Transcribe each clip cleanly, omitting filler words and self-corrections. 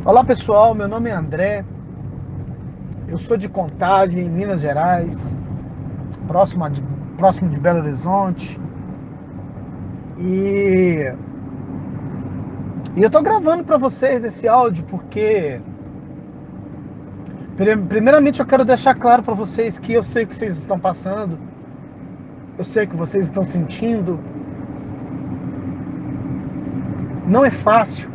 Olá pessoal, meu nome é André, eu sou de Contagem, Minas Gerais, próximo de Belo Horizonte. E, e eu tô gravando para vocês esse áudio porque, primeiramente, eu quero deixar claro para vocês que eu sei o que vocês estão passando, eu sei o que vocês estão sentindo. Não é fácil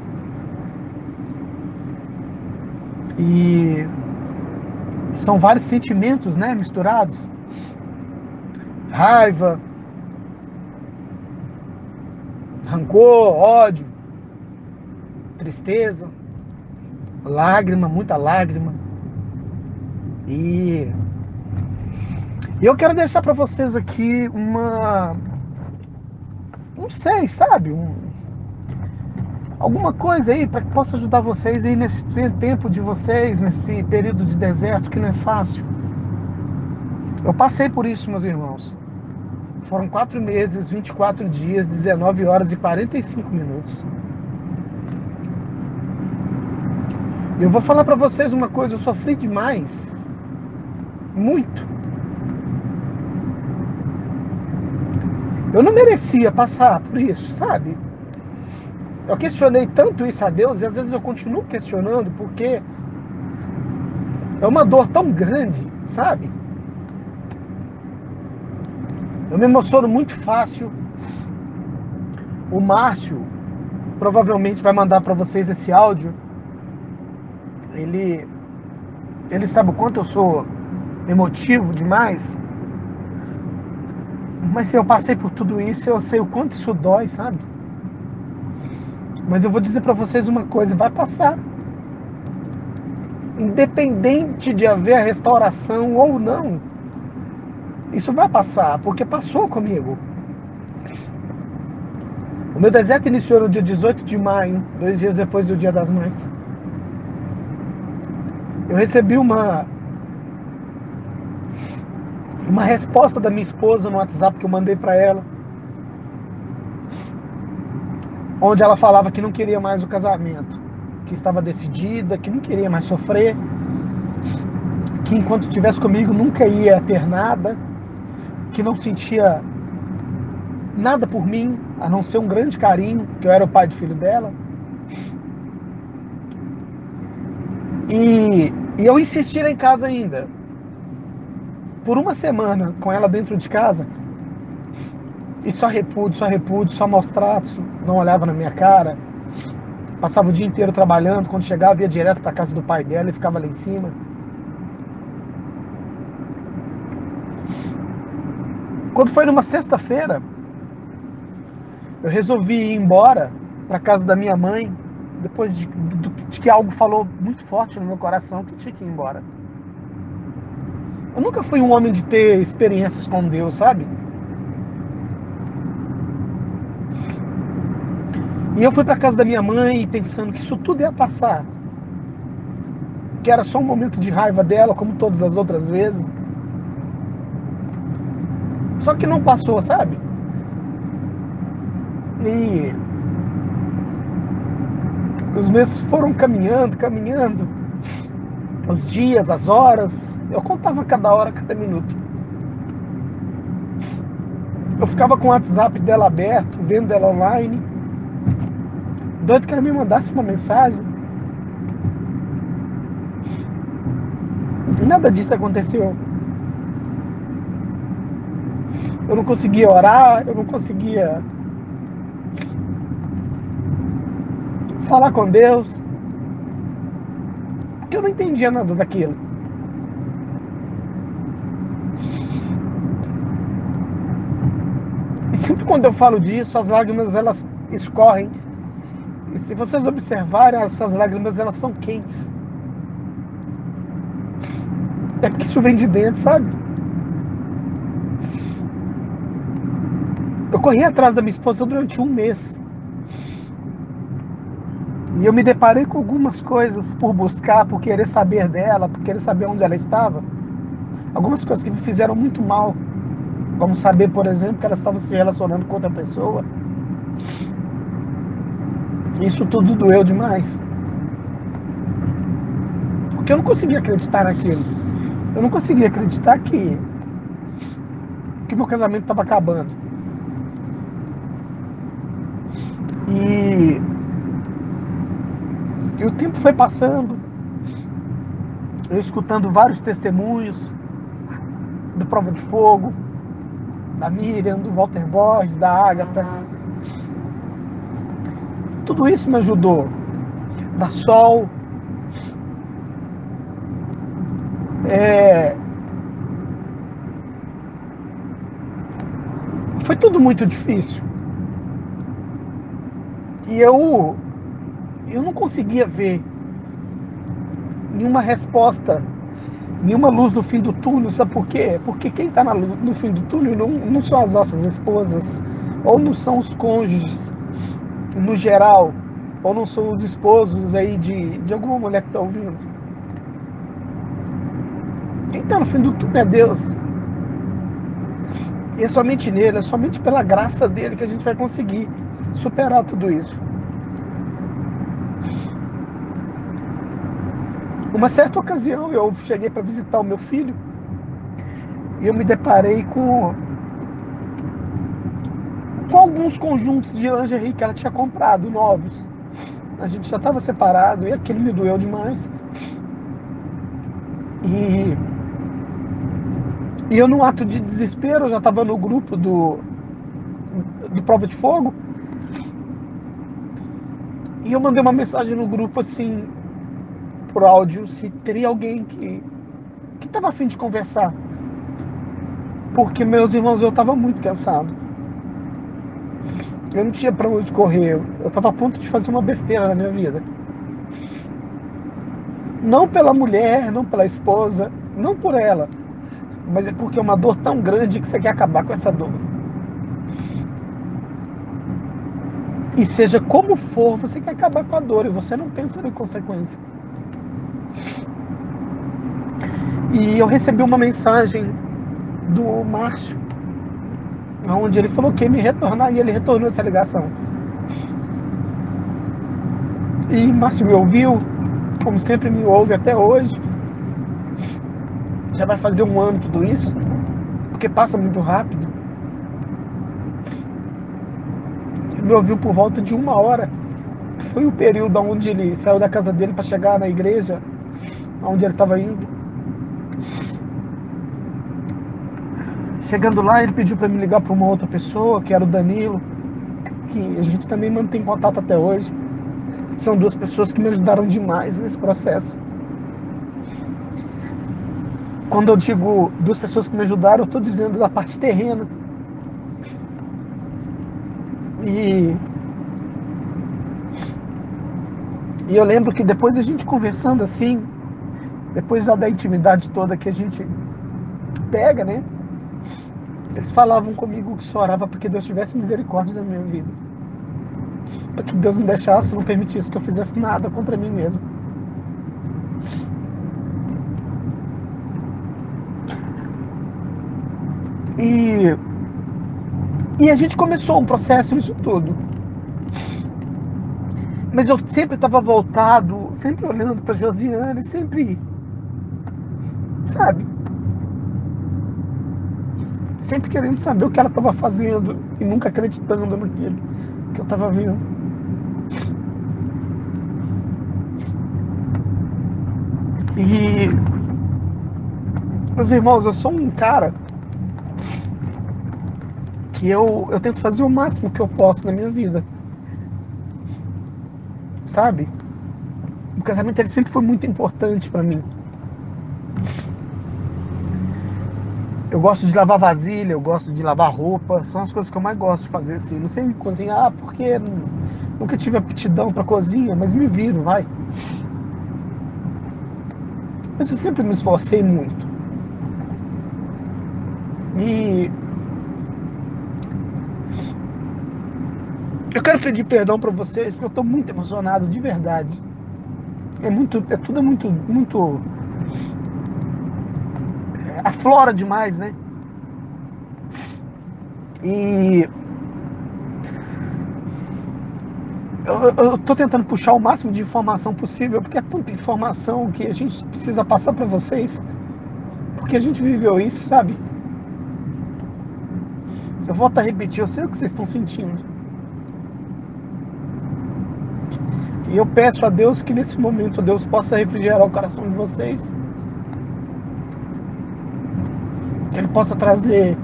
e são vários sentimentos, né, misturados: raiva, rancor, ódio, tristeza, lágrima, muita lágrima. E eu quero deixar para vocês aqui não sei, sabe, alguma coisa aí para que possa ajudar vocês aí nesse tempo de vocês, nesse período de deserto que não é fácil. Eu passei por isso, meus irmãos. Foram 4 meses, 24 dias, 19 horas e 45 minutos. Eu vou falar para vocês uma coisa: eu sofri demais. Muito. Eu não merecia passar por isso, sabe? Eu questionei tanto isso a Deus e às vezes eu continuo questionando porque é uma dor tão grande, sabe? Eu me emociono muito fácil. O Márcio provavelmente vai mandar para vocês esse áudio. Ele sabe o quanto eu sou emotivo demais. Mas se eu passei por tudo isso, eu sei o quanto isso dói, sabe? Mas eu vou dizer para vocês uma coisa: vai passar. Independente de haver a restauração ou não, isso vai passar, porque passou comigo. O meu deserto iniciou no dia 18 de maio, 2 dias depois do Dia das Mães. Eu recebi uma resposta da minha esposa no WhatsApp que eu mandei para ela, onde ela falava que não queria mais o casamento, que estava decidida, que não queria mais sofrer, que enquanto estivesse comigo nunca ia ter nada, que não sentia nada por mim, a não ser um grande carinho, que eu era o pai do filho dela. E eu insisti lá em casa ainda, por uma semana, com ela dentro de casa, e só repúdio, só maus tratos, não olhava na minha cara. Passava o dia inteiro trabalhando, quando chegava ia direto para casa do pai dela e ficava lá em cima. Quando foi numa sexta-feira, eu resolvi ir embora para casa da minha mãe, depois de que algo falou muito forte no meu coração que tinha que ir embora. Eu nunca fui um homem de ter experiências com Deus, sabe? E eu fui para casa da minha mãe pensando que isso tudo ia passar, que era só um momento de raiva dela, como todas as outras vezes. Só que não passou, sabe? E os meses foram caminhando, os dias, as horas, eu contava cada hora, cada minuto. Eu ficava com o WhatsApp dela aberto, vendo ela online, doido que ela me mandasse uma mensagem. E nada disso aconteceu. Eu não conseguia orar, eu não conseguia falar com Deus, porque eu não entendia nada daquilo. E sempre quando eu falo disso, as lágrimas elas escorrem. E se vocês observarem, essas lágrimas elas são quentes. É porque isso vem de dentro, sabe? Eu corri atrás da minha esposa durante um mês. E eu me deparei com algumas coisas por buscar, por querer saber dela, por querer saber onde ela estava. Algumas coisas que me fizeram muito mal. Vamos saber, por exemplo, que ela estava se relacionando com outra pessoa. Isso tudo doeu demais. Porque eu não conseguia acreditar naquilo. Eu não conseguia acreditar que meu casamento estava acabando. E o tempo foi passando, eu escutando vários testemunhos do Prova de Fogo, da Miriam, do Walter Borges, da Ágata. Tudo isso me ajudou. Da Sol. Foi tudo muito difícil. E eu não conseguia ver nenhuma resposta, nenhuma luz no fim do túnel. Sabe por quê? Porque quem está no fim do túnel não são as nossas esposas, ou não são os cônjuges, no geral, ou não são os esposos aí de alguma mulher que está ouvindo. Quem está no fim do túnel é Deus. E é somente nele, é somente pela graça dele que a gente vai conseguir superar tudo isso. Uma certa ocasião eu cheguei para visitar o meu filho e eu me deparei com alguns conjuntos de lingerie que ela tinha comprado, novos. A gente já estava separado e aquilo me doeu demais. E eu, num ato de desespero, eu já estava no grupo do Prova de Fogo. E eu mandei uma mensagem no grupo assim, por áudio, se teria alguém que estava a fim de conversar. Porque, meus irmãos, eu estava muito cansado. Eu não tinha para onde correr. Eu estava a ponto de fazer uma besteira na minha vida. Não pela mulher, não pela esposa, não por ela. Mas é porque é uma dor tão grande que você quer acabar com essa dor. E seja como for, você quer acabar com a dor e você não pensa em consequência. E eu recebi uma mensagem do Márcio, onde ele falou que ia me retornar, e ele retornou essa ligação. E Márcio me ouviu, como sempre me ouve até hoje. Já vai fazer 1 ano tudo isso, porque passa muito rápido. Ele me ouviu por volta de 1 hora, que foi o período onde ele saiu da casa dele para chegar na igreja, onde ele estava indo. Chegando lá, ele pediu para me ligar para uma outra pessoa, que era o Danilo, que a gente também mantém contato até hoje. São 2 pessoas que me ajudaram demais nesse processo. Quando eu digo 2 pessoas que me ajudaram, eu estou dizendo da parte terrena. E eu lembro que depois a gente conversando assim, depois da intimidade toda que a gente pega, né? Eles falavam comigo que só orava porque Deus tivesse misericórdia da minha vida. Para que Deus não deixasse, não permitisse que eu fizesse nada contra mim mesmo. E a gente começou um processo nisso tudo. Mas eu sempre estava voltado, sempre olhando para Josiane, sempre, sabe? Sempre querendo saber o que ela estava fazendo e nunca acreditando naquilo que eu estava vendo. E, meus irmãos, eu sou um cara que eu tento fazer o máximo que eu posso na minha vida, sabe? O casamento ele sempre foi muito importante para mim. Eu gosto de lavar vasilha, eu gosto de lavar roupa, são as coisas que eu mais gosto de fazer assim. Não sei cozinhar porque nunca tive aptidão para cozinha, mas me viro, vai. Mas eu sempre me esforcei muito. E eu quero pedir perdão para vocês porque eu estou muito emocionado de verdade. Tudo é muito aflora demais, né? E eu tô tentando puxar o máximo de informação possível, porque é tanta informação que a gente precisa passar para vocês, porque a gente viveu isso, sabe? Eu volto a repetir, eu sei o que vocês estão sentindo. E eu peço a Deus que nesse momento Deus possa refrigerar o coração de vocês. Que Ele possa trazer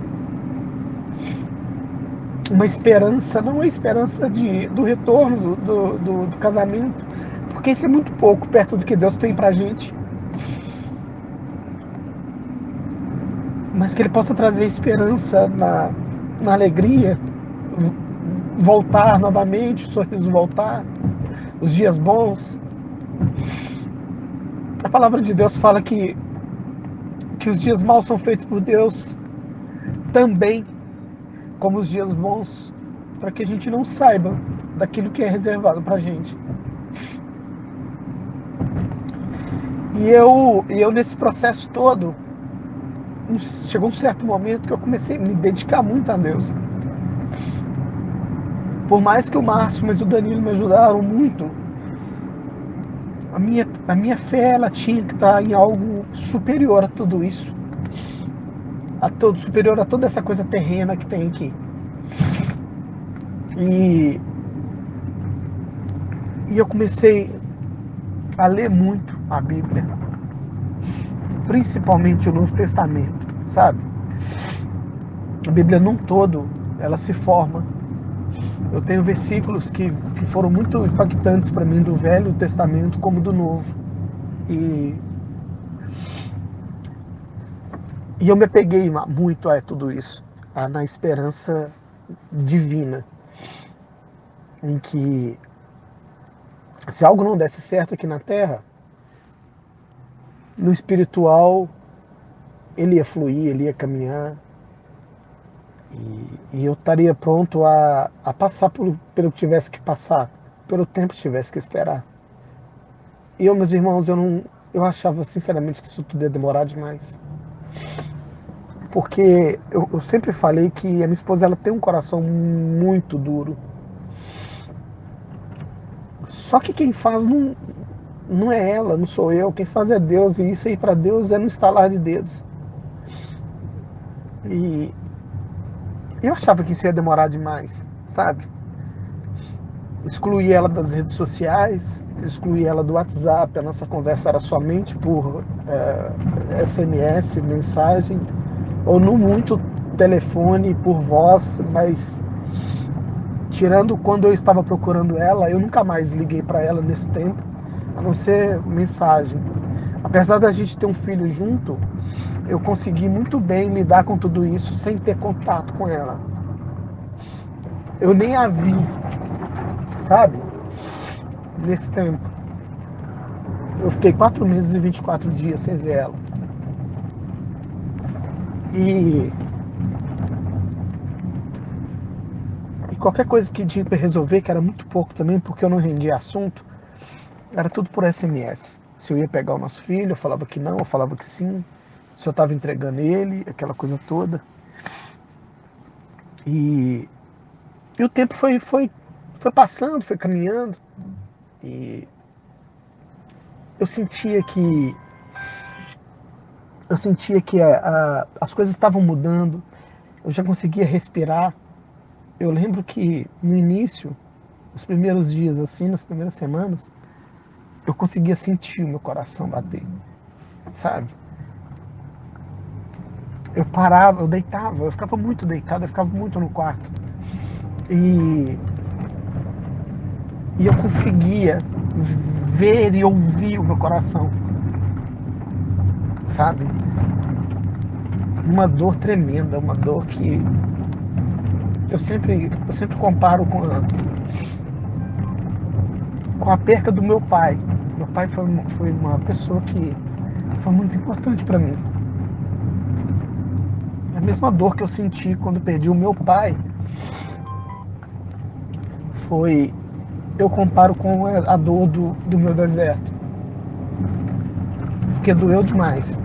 uma esperança, não a esperança do retorno do casamento, porque isso é muito pouco perto do que Deus tem pra gente. Mas que Ele possa trazer esperança na alegria, voltar novamente, o sorriso voltar, os dias bons. A palavra de Deus fala que os dias maus são feitos por Deus também, como os dias bons, para que a gente não saiba daquilo que é reservado pra gente. E eu nesse processo todo, chegou um certo momento que eu comecei a me dedicar muito a Deus. Por mais que o Márcio, mas o Danilo me ajudaram muito, a minha fé, ela tinha que estar em algo superior a tudo isso. Superior a toda essa coisa terrena que tem aqui. E eu comecei a ler muito a Bíblia, principalmente o Novo Testamento, sabe? A Bíblia num todo, ela se forma. Eu tenho versículos que foram muito impactantes para mim do Velho Testamento como do Novo. E eu me apeguei muito a tudo isso, na esperança divina, em que se algo não desse certo aqui na Terra, no espiritual ele ia fluir, ele ia caminhar, e eu estaria pronto a passar pelo que tivesse que passar, pelo tempo que tivesse que esperar. E meus irmãos, eu achava sinceramente que isso tudo ia demorar demais. Porque eu sempre falei que a minha esposa, ela tem um coração muito duro. Só que quem faz não é ela, não sou eu. Quem faz é Deus. E isso aí para Deus é no estalar de dedos. E eu achava que isso ia demorar demais, sabe? Excluí ela das redes sociais, excluí ela do WhatsApp. A nossa conversa era somente por SMS, mensagem, ou no muito telefone, por voz, mas tirando quando eu estava procurando ela, eu nunca mais liguei para ela nesse tempo, a não ser mensagem. Apesar da gente ter um filho junto, eu consegui muito bem lidar com tudo isso sem ter contato com ela. Eu nem a vi, sabe? Nesse tempo. Eu fiquei 4 meses e 24 dias sem ver ela. E qualquer coisa que tinha para resolver, que era muito pouco também, porque eu não rendia assunto, era tudo por SMS. Se eu ia pegar o nosso filho, eu falava que não, eu falava que sim. Se eu estava entregando ele, aquela coisa toda. E o tempo foi passando, foi caminhando. E eu sentia que as coisas estavam mudando. Eu já conseguia respirar. Eu lembro que no início, nos primeiros dias, assim, nas primeiras semanas, eu conseguia sentir o meu coração bater, sabe? Eu parava, eu deitava, eu ficava muito deitado, eu ficava muito no quarto. E eu conseguia ver e ouvir o meu coração, sabe? Uma dor tremenda, uma dor que eu sempre comparo com a perca do meu pai. Meu pai foi uma pessoa que foi muito importante para mim. A mesma dor que eu senti quando perdi o meu pai eu comparo com a dor do meu deserto, porque doeu demais.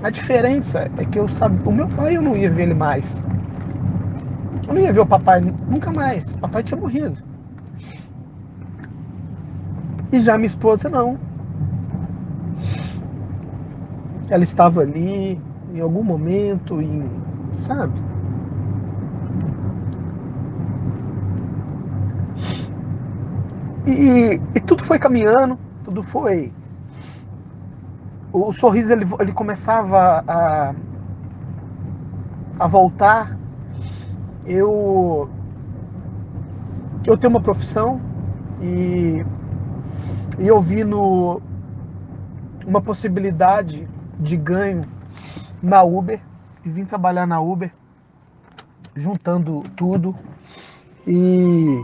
A diferença é que eu sabia, o meu pai, eu não ia ver ele mais. Eu não ia ver o papai nunca mais. O papai tinha morrido. E já minha esposa não. Ela estava ali em algum momento, sabe? E tudo foi caminhando, tudo foi. O sorriso ele começava a voltar. Eu, eu tenho uma profissão e, e eu vi uma possibilidade de ganho na Uber e vim trabalhar na Uber, juntando tudo. E,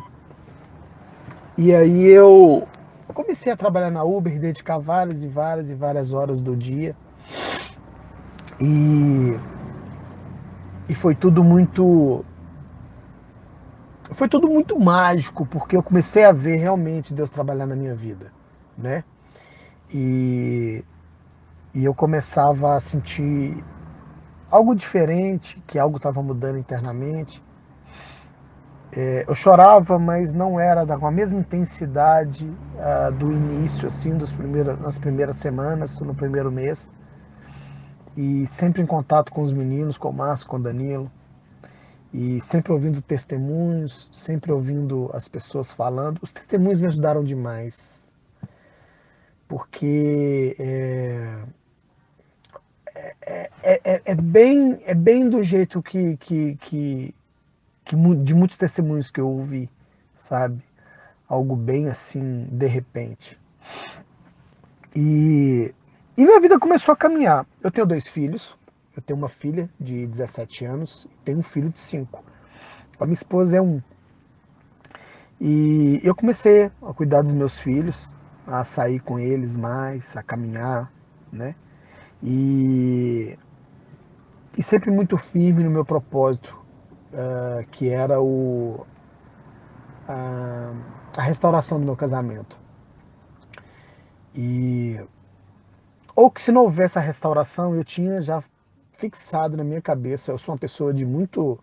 e aí eu comecei a trabalhar na Uber, dedicar várias e várias e várias horas do dia. E, e foi tudo muito mágico, porque eu comecei a ver realmente Deus trabalhar na minha vida, né? E, e eu começava a sentir algo diferente, que algo estava mudando internamente. Eu chorava, mas não era com a mesma intensidade do início, assim, nas primeiras semanas, no primeiro mês. E sempre em contato com os meninos, com o Márcio, com o Danilo. E sempre ouvindo testemunhos, sempre ouvindo as pessoas falando. Os testemunhos me ajudaram demais, porque é bem do jeito de muitos testemunhos que eu ouvi, sabe? Algo bem assim, de repente. E, e minha vida começou a caminhar. Eu tenho 2 filhos, eu tenho uma filha de 17 anos e tenho um filho de 5. A minha esposa é 1. E eu comecei a cuidar dos meus filhos, a sair com eles mais, a caminhar, né? E, e sempre muito firme no meu propósito, que era a, a restauração do meu casamento. E ou que se não houvesse a restauração, eu tinha já fixado na minha cabeça. Eu sou uma pessoa de muita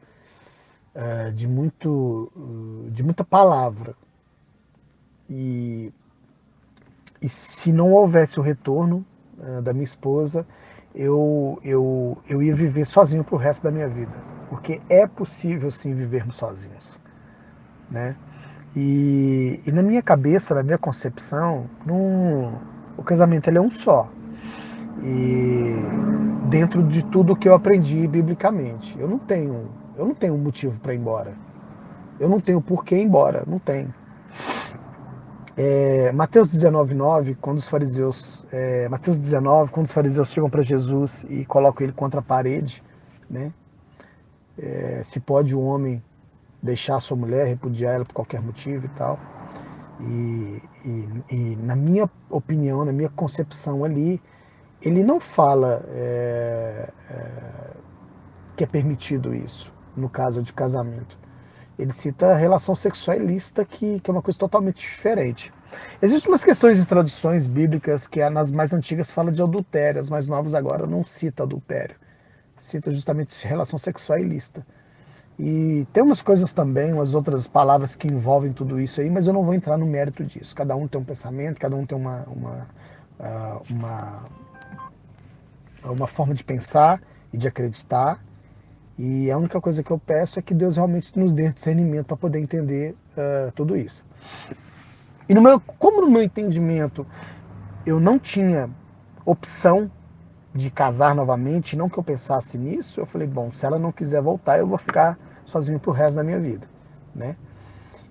palavra. E, e se não houvesse o retorno da minha esposa, eu ia viver sozinho pro resto da minha vida. Porque é possível sim vivermos sozinhos, né? E na minha cabeça, na minha concepção, o casamento ele é um só. E dentro de tudo que eu aprendi biblicamente, eu não tenho motivo para ir embora. Eu não tenho por que ir embora, não tenho. Mateus 19:9, quando os fariseus, Mateus 19, quando os fariseus chegam para Jesus e colocam ele contra a parede, né? Se pode o homem deixar sua mulher, repudiar ela por qualquer motivo e tal. E na minha opinião, na minha concepção ali, ele não fala que é permitido isso, no caso de casamento. Ele cita a relação sexual ilícita, que é uma coisa totalmente diferente. Existem umas questões de traduções bíblicas que nas mais antigas fala de adultério, as mais novas agora não cita adultério. Cita justamente relação sexual ilícita. E tem umas coisas também, umas outras palavras que envolvem tudo isso aí, mas eu não vou entrar no mérito disso. Cada um tem um pensamento, cada um tem uma, uma forma de pensar e de acreditar. E a única coisa que eu peço é que Deus realmente nos dê discernimento para poder entender tudo isso. E como no meu entendimento eu não tinha opção de casar novamente, não que eu pensasse nisso, eu falei, bom, se ela não quiser voltar, eu vou ficar sozinho pro resto da minha vida, né?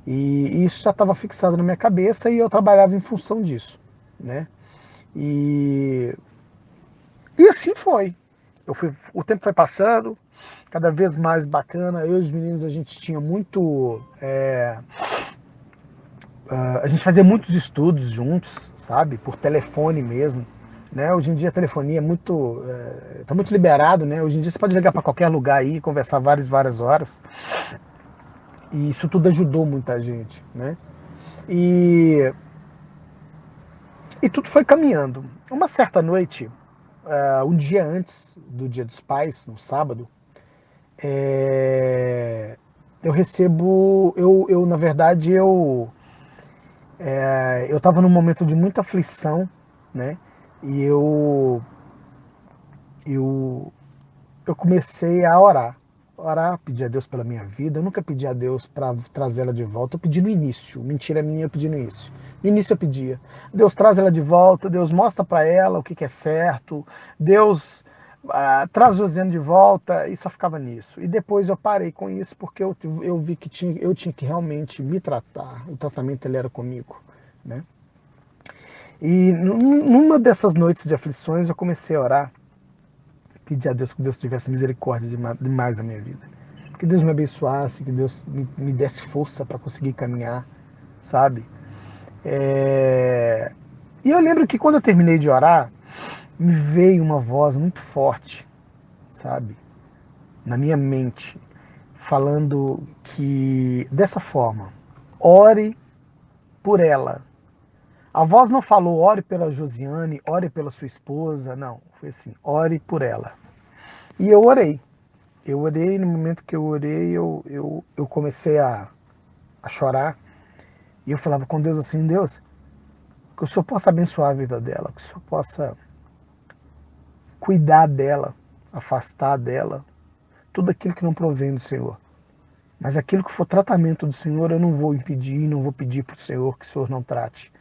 E isso já estava fixado na minha cabeça e eu trabalhava em função disso, né? E, e assim foi. O tempo foi passando, cada vez mais bacana. Eu e os meninos, a gente tinha muito. A gente fazia muitos estudos juntos, sabe? Por telefone mesmo. Né? Hoje em dia a telefonia é muito. Tá muito liberado, né? Hoje em dia você pode ligar para qualquer lugar aí, conversar várias horas. E isso tudo ajudou muita gente, né? E, e tudo foi caminhando. Uma certa noite, um dia antes do Dia dos Pais, no sábado, eu recebo, na verdade, Eu estava num momento de muita aflição, né? E eu, eu comecei a orar, pedir a Deus pela minha vida. Eu nunca pedi a Deus para trazê-la de volta. Eu pedi no início. Mentira minha, eu pedi no início. No início eu pedia: Deus, traz ela de volta. Deus, mostra para ela o que é certo. Deus, traz Josiane de volta. E só ficava nisso. E depois eu parei com isso porque eu vi que eu tinha que realmente me tratar. O tratamento ele era comigo, né? E numa dessas noites de aflições eu comecei a orar, pedir a Deus que Deus tivesse misericórdia demais na minha vida. Que Deus me abençoasse, que Deus me desse força para conseguir caminhar, sabe? É... E eu lembro que quando eu terminei de orar, me veio uma voz muito forte, sabe? Na minha mente, falando que, dessa forma: ore por ela. A voz não falou ore pela Josiane, ore pela sua esposa, não. Foi assim: ore por ela. E eu orei. Eu orei, no momento que eu orei, eu comecei a chorar. E eu falava com Deus assim: Deus, que o Senhor possa abençoar a vida dela, que o Senhor possa cuidar dela, afastar dela tudo aquilo que não provém do Senhor. Mas aquilo que for tratamento do Senhor, eu não vou impedir, não vou pedir para o Senhor que o Senhor não trate.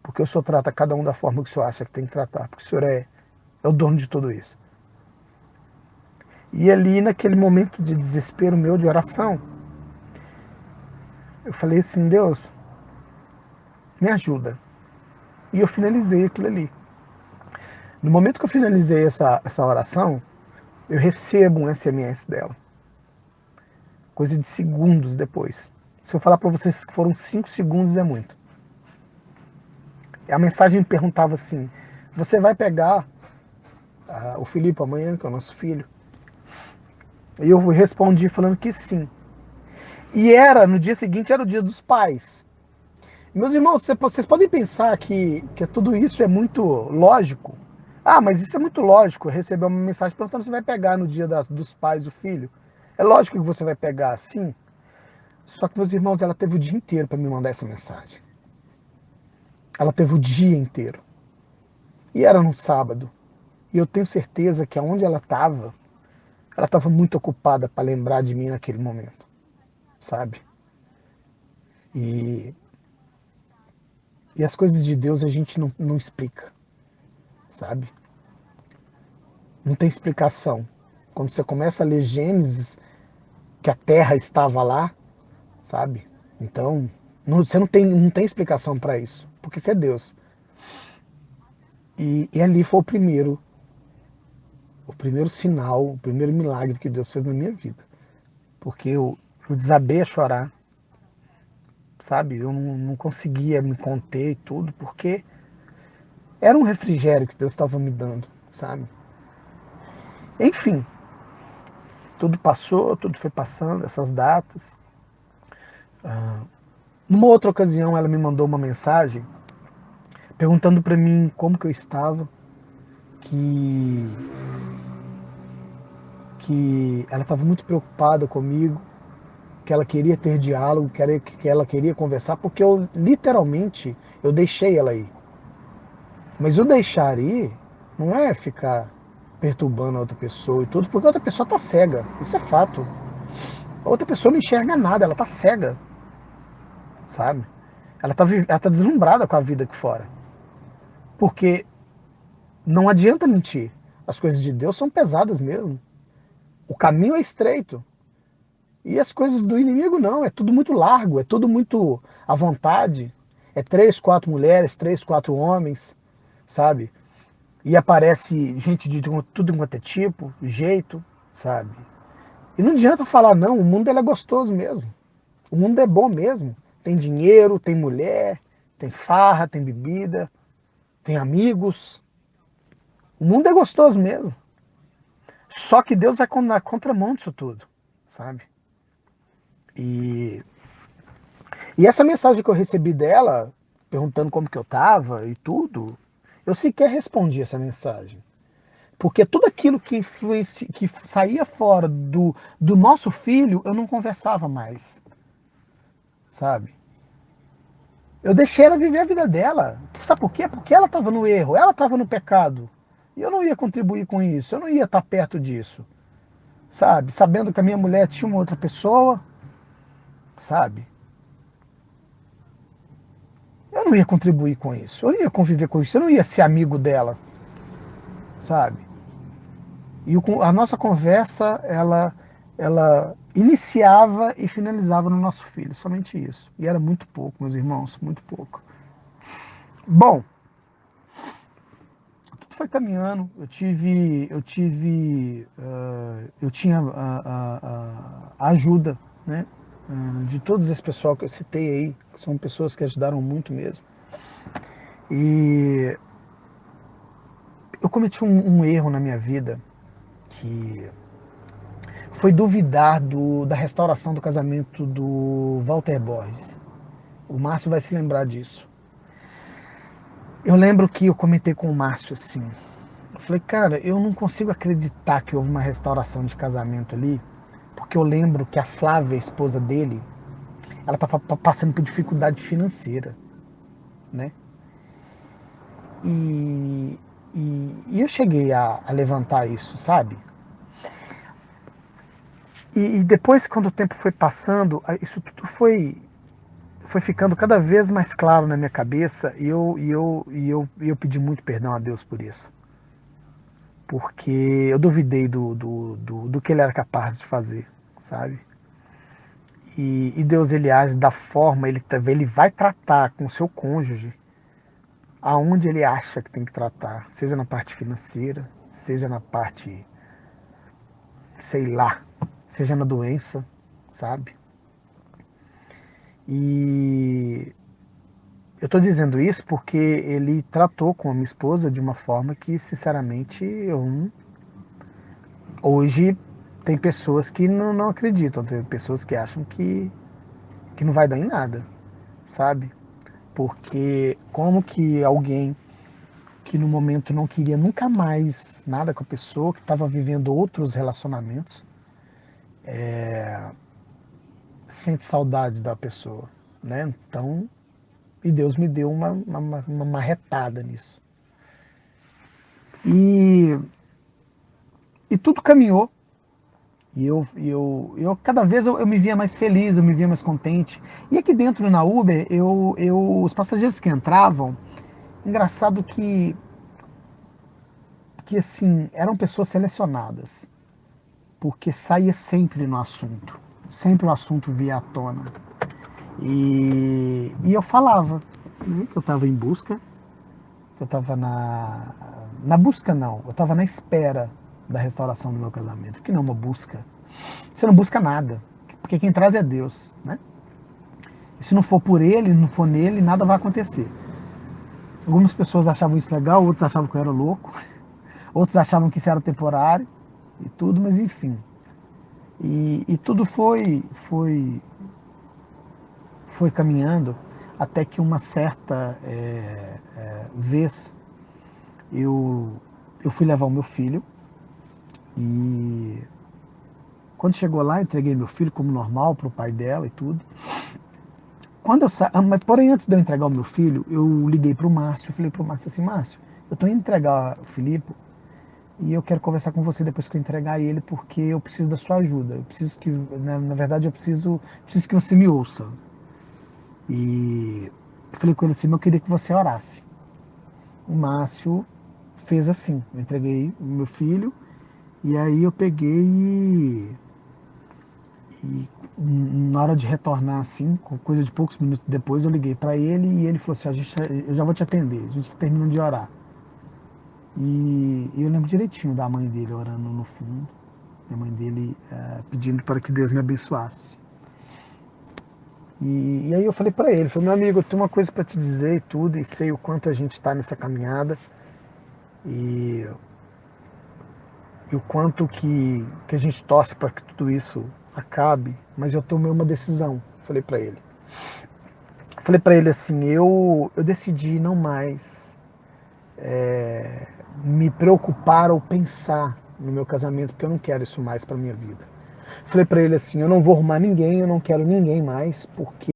Porque o Senhor trata cada um da forma que o Senhor acha que tem que tratar. Porque o Senhor é o dono de tudo isso. E ali, naquele momento de desespero meu, de oração, eu falei assim: Deus, me ajuda. E eu finalizei aquilo ali. No momento que eu finalizei essa oração, eu recebo um SMS dela. Coisa de segundos depois. Se eu falar para vocês que foram 5 segundos, é muito. A mensagem perguntava assim: você vai pegar o Felipe amanhã, que é o nosso filho? E eu respondi falando que sim. E no dia seguinte, era o dia dos pais. Meus irmãos, vocês podem pensar que tudo isso é muito lógico. Ah, mas isso é muito lógico, receber uma mensagem perguntando se vai pegar no dia dos pais o filho. É lógico que você vai pegar, sim. Só que, meus irmãos, ela teve o dia inteiro para me mandar essa mensagem. Ela teve o dia inteiro. E era no sábado. E eu tenho certeza que aonde ela estava muito ocupada para lembrar de mim naquele momento, sabe? E, e as coisas de Deus a gente não explica, sabe? Não tem explicação. Quando você começa a ler Gênesis, que a terra estava lá, sabe? Então, você não tem explicação para isso, porque isso é Deus. E ali foi o primeiro sinal, o primeiro milagre que Deus fez na minha vida. Porque eu desabei a chorar, sabe? Eu não conseguia me conter e tudo, porque era um refrigério que Deus estava me dando, sabe? Enfim, tudo passou, tudo foi passando, essas datas. Numa outra ocasião, ela me mandou uma mensagem perguntando para mim como que eu estava, que que ela estava muito preocupada comigo, que ela queria ter diálogo, que ela queria conversar, porque eu literalmente eu deixei ela ir. Mas o deixar ir não é ficar perturbando a outra pessoa e tudo, porque a outra pessoa está cega. Isso é fato. A outra pessoa não enxerga nada, ela está cega, sabe? Ela tá deslumbrada com a vida aqui fora. Porque não adianta mentir. As coisas de Deus são pesadas mesmo. O caminho é estreito. E as coisas do inimigo não, é tudo muito largo, é tudo muito à vontade. É 3, 4 mulheres, 3, 4 homens, sabe? E aparece gente de tudo quanto é tipo, jeito, sabe? E não adianta falar não, o mundo ele é gostoso mesmo. O mundo é bom mesmo. Tem dinheiro, tem mulher, tem farra, tem bebida, tem amigos. O mundo é gostoso mesmo. Só que Deus vai na contramão disso tudo, sabe? E E essa mensagem que eu recebi dela, perguntando como que eu tava e tudo, eu sequer respondi essa mensagem. Porque tudo aquilo que saía fora do nosso filho, eu não conversava mais, sabe? Eu deixei ela viver a vida dela. Sabe por quê? Porque ela estava no erro, ela estava no pecado. E eu não ia contribuir com isso, eu não ia estar perto disso, sabe? Sabendo que a minha mulher tinha uma outra pessoa, sabe? Eu não ia contribuir com isso, eu não ia conviver com isso, eu não ia ser amigo dela, sabe? E a nossa conversa, ela iniciava e finalizava no nosso filho, somente isso. E era muito pouco, meus irmãos, muito pouco. Bom, tudo foi caminhando. Eu tinha a ajuda, né, de todos esse pessoal que eu citei aí, que são pessoas que ajudaram muito mesmo. E eu cometi um erro na minha vida que foi duvidar da restauração do casamento do Walter Borges. O Márcio vai se lembrar disso. Eu lembro que eu comentei com o Márcio assim. Eu falei, cara, eu não consigo acreditar que houve uma restauração de casamento ali, porque eu lembro que a Flávia, a esposa dele, ela estava passando por dificuldade financeira, né? E, e eu cheguei a levantar isso, sabe? E depois, quando o tempo foi passando, isso tudo foi ficando cada vez mais claro na minha cabeça e eu pedi muito perdão a Deus por isso. Porque eu duvidei do que ele era capaz de fazer, sabe? E Deus, ele age da forma, ele vai tratar com o seu cônjuge aonde ele acha que tem que tratar, seja na parte financeira, seja na parte, sei lá, seja na doença, sabe? E eu estou dizendo isso porque ele tratou com a minha esposa de uma forma que, sinceramente, hoje tem pessoas que não acreditam, tem pessoas que acham que não vai dar em nada, sabe? Porque como que alguém que no momento não queria nunca mais nada com a pessoa, que estava vivendo outros relacionamentos, sente saudade da pessoa, né? Então, e Deus me deu uma marretada nisso. E, e tudo caminhou. E eu cada vez eu me via mais feliz, eu me via mais contente. E aqui dentro na Uber, os passageiros que entravam, engraçado que assim, eram pessoas selecionadas, porque saía sempre no assunto. Sempre o assunto via à tona. E eu falava, né, que eu estava em busca, que eu estava na busca não, eu estava na espera da restauração do meu casamento, que não é uma busca. Você não busca nada, porque quem traz é Deus, né? E se não for por ele, não for nele, nada vai acontecer. Algumas pessoas achavam isso legal, outros achavam que eu era louco, outros achavam que isso era temporário e tudo, mas enfim. E tudo foi caminhando até que uma certa vez eu, eu fui levar o meu filho e quando chegou lá, entreguei meu filho como normal para o pai dela e tudo. Mas porém, antes de eu entregar o meu filho, eu liguei para o Márcio, falei para o Márcio assim, Márcio, eu estou indo entregar o Filipe e eu quero conversar com você depois que eu entregar ele, porque eu preciso da sua ajuda. Eu preciso que, na verdade, eu preciso que você me ouça. E eu falei com ele assim, eu queria que você orasse. O Márcio fez assim, eu entreguei o meu filho e aí eu peguei e na hora de retornar assim, com coisa de poucos minutos depois, eu liguei para ele e ele falou assim, eu já vou te atender, a gente está terminando de orar. E eu lembro direitinho da mãe dele orando no fundo, a mãe dele pedindo para que Deus me abençoasse. E aí eu falei para ele, meu amigo, eu tenho uma coisa para te dizer e tudo, e sei o quanto a gente está nessa caminhada, e, e o quanto que a gente torce para que tudo isso acabe, mas eu tomei uma decisão, falei para ele. Falei para ele assim, eu decidi não mais me preocupar ou pensar no meu casamento, porque eu não quero isso mais para minha vida. Falei para ele assim, eu não vou arrumar ninguém, eu não quero ninguém mais, porque